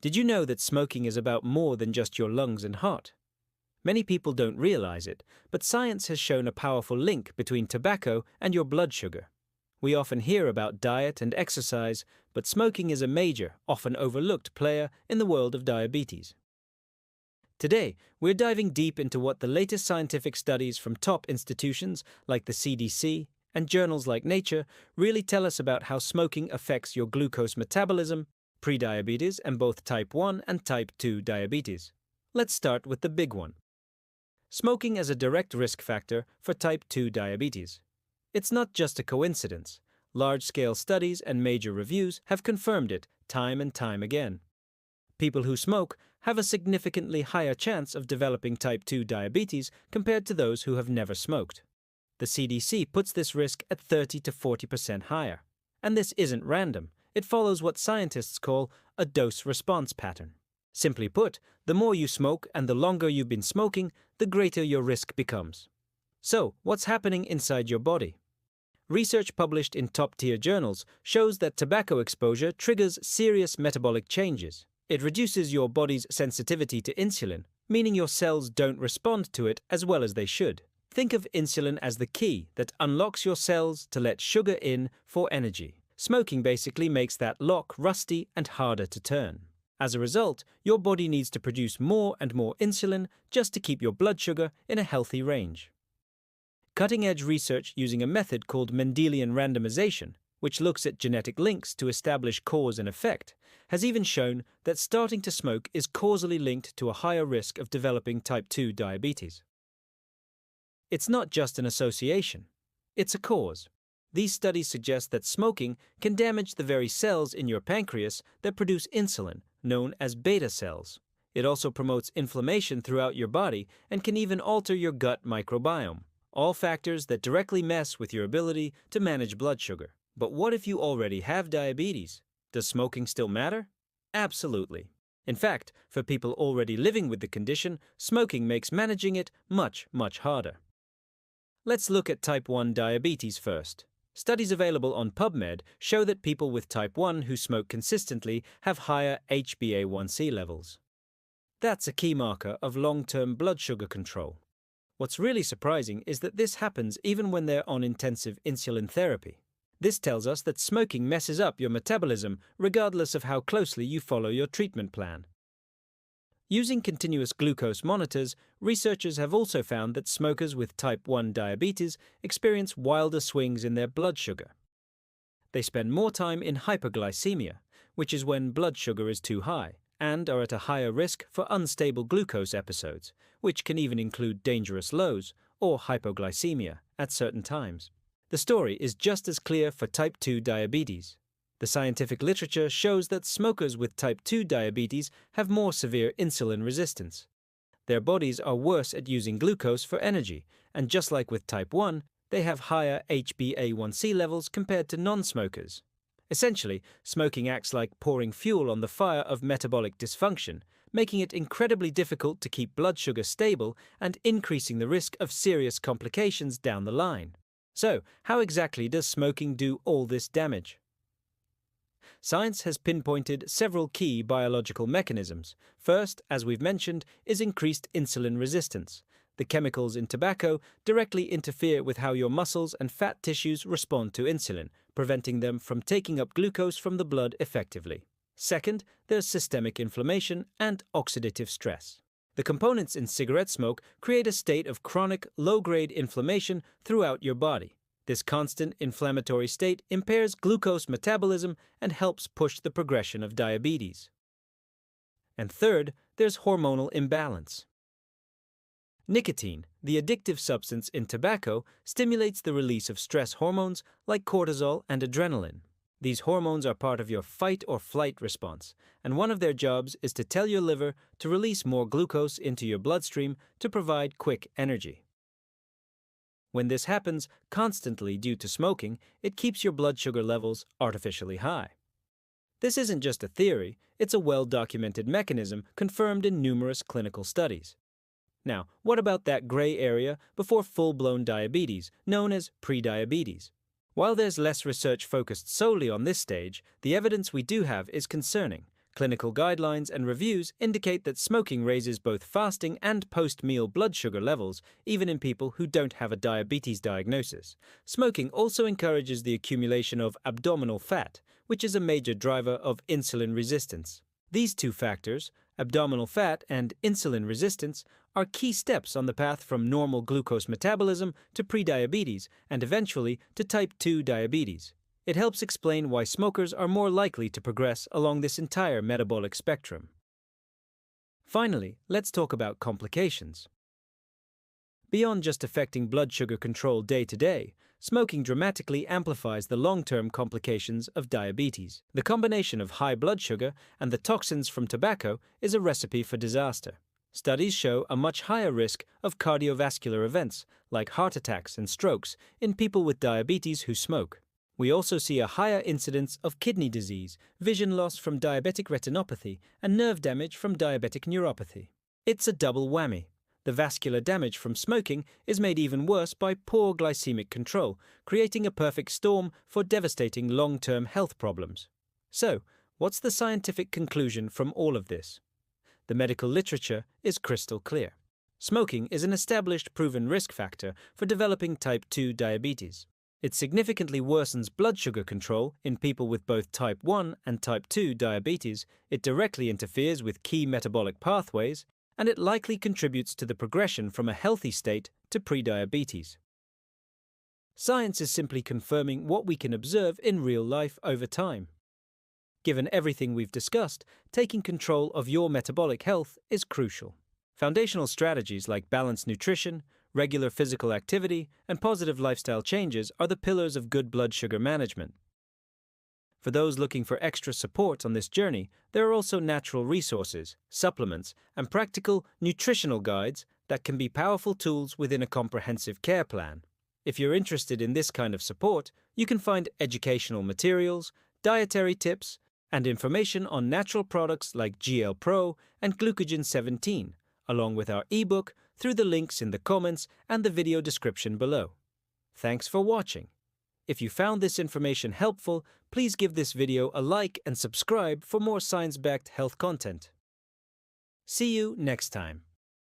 Did you know that smoking is about more than just your lungs and heart? Many people don't realize it, but science has shown a powerful link between tobacco and your blood sugar. We often hear about diet and exercise, but smoking is a major, often overlooked player in the world of diabetes. Today, we're diving deep into what the latest scientific studies from top institutions like the CDC and journals like Nature really tell us about how smoking affects your glucose metabolism, prediabetes, and both type 1 and type 2 diabetes. Let's start with the big one. Smoking as a direct risk factor for type 2 diabetes. It's not just a coincidence. Large-scale studies and major reviews have confirmed it time and time again. People who smoke have a significantly higher chance of developing type 2 diabetes compared to those who have never smoked. The CDC puts this risk at 30 to 40% higher. And this isn't random. It follows what scientists call a dose-response pattern. Simply put, the more you smoke and the longer you've been smoking, the greater your risk becomes. So, what's happening inside your body? Research published in top-tier journals shows that tobacco exposure triggers serious metabolic changes. It reduces your body's sensitivity to insulin, meaning your cells don't respond to it as well as they should. Think of insulin as the key that unlocks your cells to let sugar in for energy. Smoking basically makes that lock rusty and harder to turn. As a result, your body needs to produce more and more insulin just to keep your blood sugar in a healthy range. Cutting-edge research using a method called Mendelian randomization, which looks at genetic links to establish cause and effect, has even shown that starting to smoke is causally linked to a higher risk of developing type 2 diabetes. It's not just an association, it's a cause. These studies suggest that smoking can damage the very cells in your pancreas that produce insulin, known as beta cells. It also promotes inflammation throughout your body and can even alter your gut microbiome, all factors that directly mess with your ability to manage blood sugar. But what if you already have diabetes? Does smoking still matter? Absolutely. In fact, for people already living with the condition, smoking makes managing it much, much harder. Let's look at type 1 diabetes first. Studies available on PubMed show that people with type 1 who smoke consistently have higher HbA1c levels. That's a key marker of long-term blood sugar control. What's really surprising is that this happens even when they're on intensive insulin therapy. This tells us that smoking messes up your metabolism regardless of how closely you follow your treatment plan. Using continuous glucose monitors, researchers have also found that smokers with type 1 diabetes experience wilder swings in their blood sugar. They spend more time in hyperglycemia, which is when blood sugar is too high, and are at a higher risk for unstable glucose episodes, which can even include dangerous lows or hypoglycemia at certain times. The story is just as clear for type 2 diabetes. The scientific literature shows that smokers with type 2 diabetes have more severe insulin resistance. Their bodies are worse at using glucose for energy, and just like with type 1, they have higher HbA1c levels compared to non-smokers. Essentially, smoking acts like pouring fuel on the fire of metabolic dysfunction, making it incredibly difficult to keep blood sugar stable and increasing the risk of serious complications down the line. So, how exactly does smoking do all this damage? Science has pinpointed several key biological mechanisms. First, as we've mentioned, is increased insulin resistance. The chemicals in tobacco directly interfere with how your muscles and fat tissues respond to insulin, preventing them from taking up glucose from the blood effectively. Second, there's systemic inflammation and oxidative stress. The components in cigarette smoke create a state of chronic, low-grade inflammation throughout your body. This constant inflammatory state impairs glucose metabolism and helps push the progression of diabetes. And third, there's hormonal imbalance. Nicotine, the addictive substance in tobacco, stimulates the release of stress hormones like cortisol and adrenaline. These hormones are part of your fight-or-flight response, and one of their jobs is to tell your liver to release more glucose into your bloodstream to provide quick energy. When this happens constantly due to smoking, it keeps your blood sugar levels artificially high. This isn't just a theory, it's a well-documented mechanism confirmed in numerous clinical studies. Now, what about that gray area before full-blown diabetes, known as prediabetes? While there's less research focused solely on this stage, the evidence we do have is concerning. Clinical guidelines and reviews indicate that smoking raises both fasting and post-meal blood sugar levels, even in people who don't have a diabetes diagnosis. Smoking also encourages the accumulation of abdominal fat, which is a major driver of insulin resistance. These two factors, abdominal fat and insulin resistance, are key steps on the path from normal glucose metabolism to prediabetes and eventually to type 2 diabetes. It helps explain why smokers are more likely to progress along this entire metabolic spectrum. Finally, let's talk about complications. Beyond just affecting blood sugar control day to day, smoking dramatically amplifies the long-term complications of diabetes. The combination of high blood sugar and the toxins from tobacco is a recipe for disaster. Studies show a much higher risk of cardiovascular events, like heart attacks and strokes, in people with diabetes who smoke. We also see a higher incidence of kidney disease, vision loss from diabetic retinopathy, and nerve damage from diabetic neuropathy. It's a double whammy. The vascular damage from smoking is made even worse by poor glycemic control, creating a perfect storm for devastating long-term health problems. So, what's the scientific conclusion from all of this? The medical literature is crystal clear. Smoking is an established proven risk factor for developing type 2 diabetes. It significantly worsens blood sugar control in people with both type 1 and type 2 diabetes, it directly interferes with key metabolic pathways, and it likely contributes to the progression from a healthy state to prediabetes. Science is simply confirming what we can observe in real life over time. Given everything we've discussed, taking control of your metabolic health is crucial. Foundational strategies like balanced nutrition, regular physical activity, and positive lifestyle changes are the pillars of good blood sugar management. For those looking for extra support on this journey, there are also natural resources, supplements, and practical nutritional guides that can be powerful tools within a comprehensive care plan. If you're interested in this kind of support, you can find educational materials, dietary tips, and information on natural products like GL Pro and Glucogen 17, along with our ebook, through the links in the comments and the video description below. Thanks for watching. If you found this information helpful, please give this video a like and subscribe for more science-backed health content. See you next time.